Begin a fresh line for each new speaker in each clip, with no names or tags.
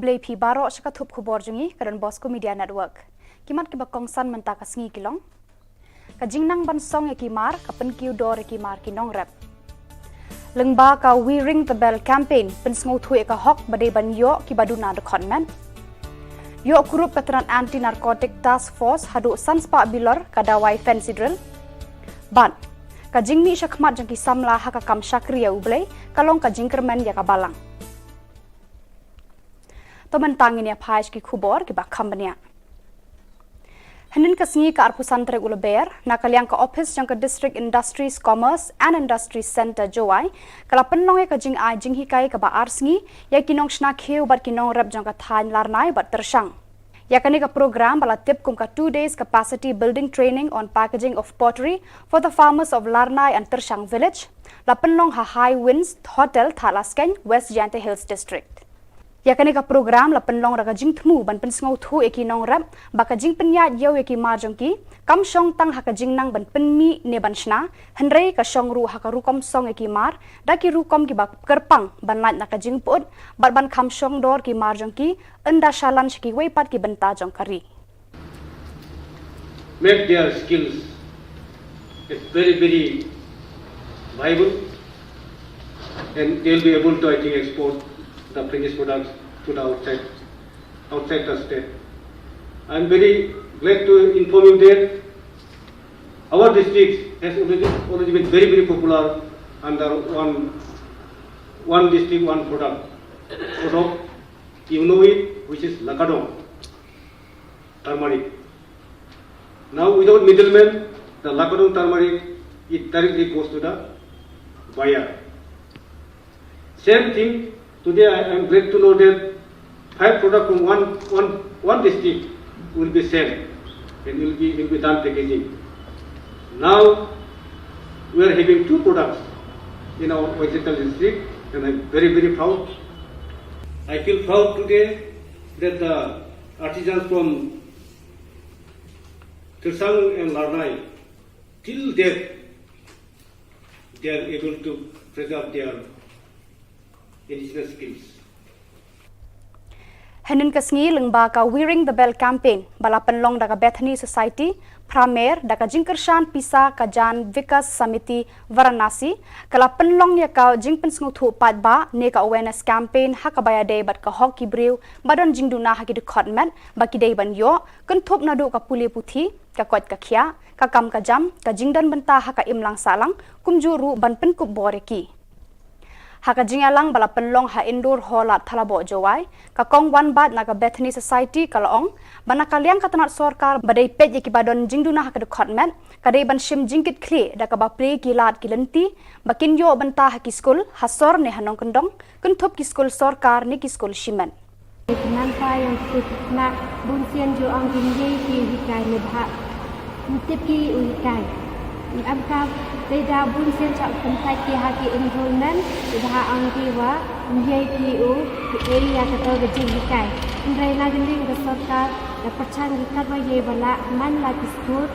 blay pi baro shaka thup khubor jungi karan Bosco Media Network. Kimat ki bakong san menta ka sngi kilong. Ka jingnang ban song ki mar ka pen kiu dor ki mar ki nong rap. Lengba ka We Ring the Bell campaign pen sngo thu ka hok bade ban yo ki baduna de conman. Yo kurup katran anti narcotic task force hadu sanspa bilor kadawai fancy drill. Ban ka jingmi shakmat jang ki samla haka kam shakriya ublay kalong ka jingkerman ya ka balang. Toman tangin ya paish ki khubor ki bakham bania. Hanin ka sngi ka arpusan trek ulaber nakalyang ka office jang ka district industries commerce and industries center jowai kala penlong ka jing ai jing hikai ka ba arsngi ya kinong shna kheu bat kinong rap jang ka than larnai bat tershang. Yakani ka program bala tip kum ka 2 days capacity building training on packaging of pottery for the farmers of Larnai and Tershang village. La penlong ha High Winds Hotel Thalaskeng West Jante Hills district. Yakani ka program la penlong raga jing thmu ban pen sngo thu eki nong rap baka jing penya yau eki marjong ki kam shong tang haka jing nang ban penmi ne ban shna henrei ka shong ru haka rukom song eki mar daki rukom ki bak kerpang ban lat naka jing put ban kam shong dor ki marjong ki anda shalan shiki weipat ki benta jong kari.
Make their skills very viable, and they'll be able to, I think, export the finished products to the outside the state. I'm very glad to inform you that our district has already been very popular under one district, one product. So, you know it, which is Lakadong, turmeric. Now, without middlemen, the Lakadong turmeric, it directly goes to the buyer. Same thing, today I am glad to know that 5 products from one district will be sold and will be done packaging. Now, we are having 2 products in our vegetable district, and I am very proud. I feel proud today that the artisans from Tirsang and Larnai, till death, they are able to preserve their indigenous skills.
Hanin ka sngi lengba ka We Ring the Bell campaign bala penlong daga Bethany Society Pramer daga jingkershan pisa ka jan Vikas Samiti Varanasi kala penlong ya ka jingpen sngu thu pat ba ne ka awareness campaign hakabaya day bat ka hockey brew badon jingduna haki de khotmet baki day ban yo kun thop na do ka puli puthi ka kot ka khia ka kam ka jam ka jingdan benta haka imlang salang kumjuru ban pen kup boreki. Haka jingalang bala penlong ha indoor hall at thalabo jowai ka kong 1 bat naga Bethany Society kalaong bana kalyang katanat sorkar badai pet yaki badon jingduna haka de khotmet kadai ban shim jingkit kli da ka ba pre kilat kilenti bakin yo banta haki school hasor ne hanong kendong kunthop ki school sorkar ni ki school shimen
nan pa yang nak bunsian jo ang jingi ki hikai ne bha tip ki uikai amka beda bunsian chak pentai ki haki enrollment bha ang ki wa ngai ki u area ka to ge jing hikai ndrai na gending ke sarkar da perchan hikat wa ye bala man la ki school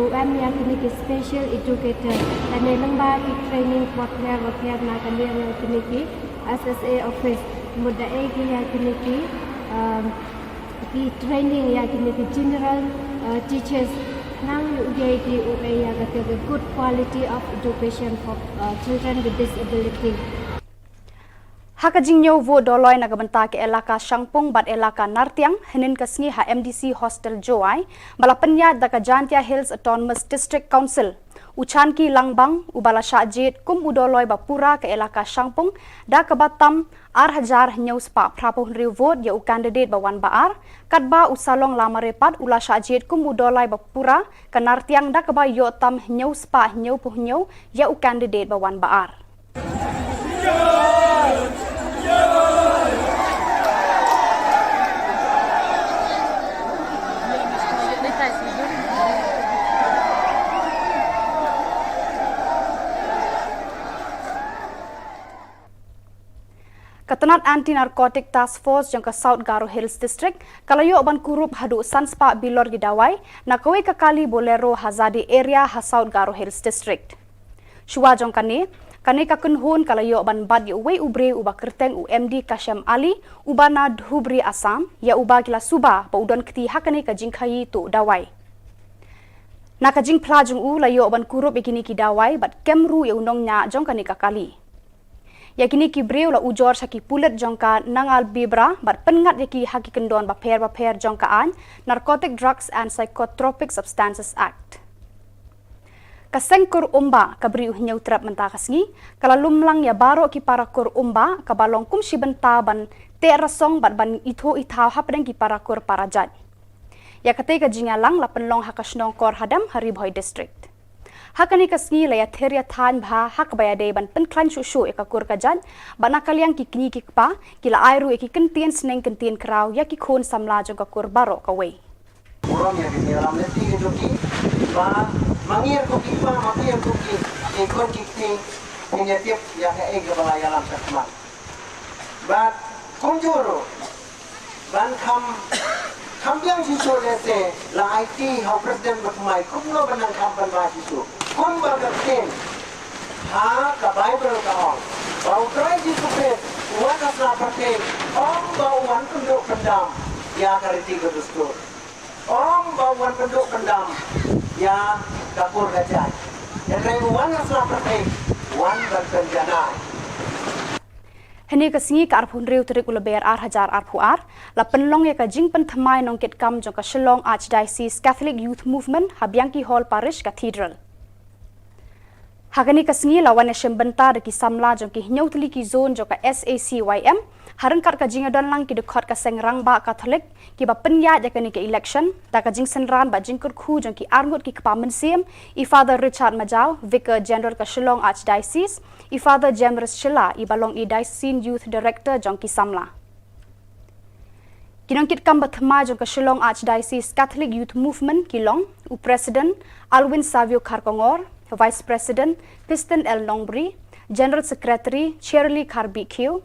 u am yang ki special educator dan ne lamba ki training potler wa pya na kan yang ki SSA office muda e ki ya ki training ya ki general teachers nang UGIT ya kata good quality of education for children with disability.
Haka jingyo vo doloy nagabenta ke elaka Shangpung bat elaka Nartiang hinin kasngi ha MDC hostel Joai bala penya daka Jantia Hills Autonomous District Council Uchan ki langbang ubala syajit kum udoloy bapura ke elaka Shangpung da kabatam ar news pa prapo riu vote ya u candidate bawan baar kadba usalong lama repat ula syajit kum udolay bapura ke Nartiang da kaba yo tam news pa nyau puh nyau ya u candidate bawan baar. Katanat Anti-Narcotic Task Force jangka South Garo Hills District kalayo ban kurup hadu sanspa bilor gidawai nakawe kakali bolero hazadi area ha South Garo Hills District. Shua jongkani Kane ka kunhun kalayo ban bad ya uwe ubre uba kerteng UMD Kasham Ali ubana Dhubri Assam ya uba kila suba ba udon keti hakane ka jingkai tu dawai. Naka jing plajung u layo ban kurup ikini ki dawai bat kemru ya unong nya jong kane ka kali. Ya kini ki breu la ujor saki pulet jongka nangal bibra bat pengat ya ki haki kendon ba per jongka an Narcotic Drugs and Psychotropic Substances Act. Kasengkur umba kabri uhnyau trap mentakasngi kala lumlang ya baro ki parakur umba kabalong kum sibenta ban te rasong bat ban itho ithau hapdeng ki parakur parajat. Ya kate ka jingalang la penlong hakasnong kor hadam Haribhoi district. Hakani kasngi la ya theria than bha hak bayade ban penklan shushu ekakur kajan banakaliang ki kini ki pa kila airu ki kentien sneng kentien kraw ya ki khon samla jong kakur baro kawe.
Orang yang di dalam leti itu ki mangir ko ki pa mapir ko ki ikon ki punya tiap yang ke balai alam sakma bat konjuro ban kam yang siso lete la IT ha presiden bakmai kumno banang kam ban ba siso kum ba gaten ha ka bible ka on bau trai siso pe wan asna pate om bau wan penduk pendam ya kariti gedustur om bau wan penduk pendam ya kapur gajah. Yang wan asla perfect, wan berkenjana.
Heni kasingi ka arphun reu terik ulaber hajar arphuar la penlong ya ka jing pen thamai nong ket kam jong ka Shillong Archdiocese Catholic Youth Movement Habyangki Hall Parish Cathedral. Hagani kasingi la wan shembenta de ki samla jong ki hnyau tli ki zone jong ka SACYM harengkat ka jinga don lang ki dekhot ka sengrang ba Catholic ki ba penya ja kani ke election ta ka jing senran ba jingkur khu jong ki arngot ki kpa mensiem I Father Richard Majau Vicar General ka Shillong Archdiocese I Father James Shilla I balong I Diocesan Youth Director jong ki samla kinongkit kam bathma jong ka Shillong Archdiocese Catholic Youth Movement kilong u President Alwin Savio Kharkongor Vice President Piston L Nongbri General Secretary Shirley Karbikyu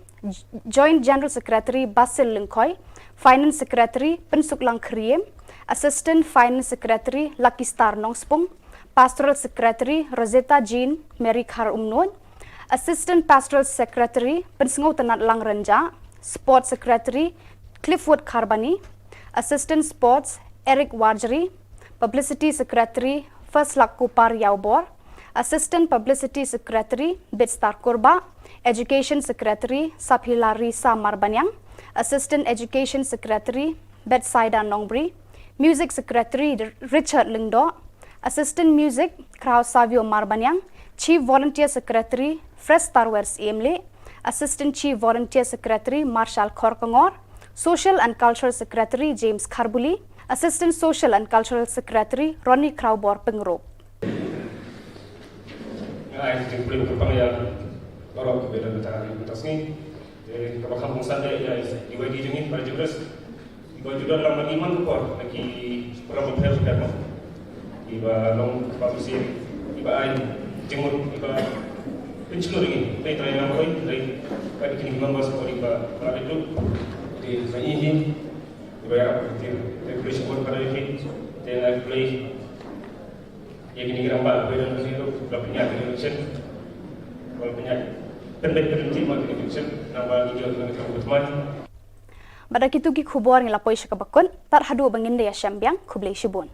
Joint General Secretary Basil Lingkoi, Finance Secretary Pensuk Lang Kriem, Assistant Finance Secretary Lucky Star Nongspung, Pastoral Secretary Rosetta Jean Mary Khar Umnon, Assistant Pastoral Secretary Pensngau Tanat Lang Renja, Sports Secretary Cliffwood Karbani, Assistant Sports Eric Warjeri, Publicity Secretary First Lak Kupar Yaubor, Assistant Publicity Secretary Bitstar Kurba, Education Secretary Sapila Risa Marbanyang, Assistant Education Secretary Betsaida Nongbri, Music Secretary Richard Lingdo, Assistant Music Krau Savio Marbanyang, Chief Volunteer Secretary Fresh Tarwers Emle, Assistant Chief Volunteer Secretary Marshal Korkongor, Social and Cultural Secretary James Kharbuli, Assistant Social and Cultural Secretary Ronnie Kraubor Pengrop.
Orang berbeda betara di atas ni, kalau kampung sana ya dibagi jengin pada jebres, dibagi juga dalam iman kupor, lagi orang berpihak sudah mau, iba long pamusi, iba air jemur, iba pencilur ini, dari terakhir kali, dari pada kini imam bahasa kau iba kalau itu di sana ini, iba ya dari polisi pun pada ini, dari polisi, yang ini ramai berbeda dengan itu, berapa election, berapa
Pada kitu ki khubor ngila poisha kabakun tar hadu banginde ya syambyang khublei shibun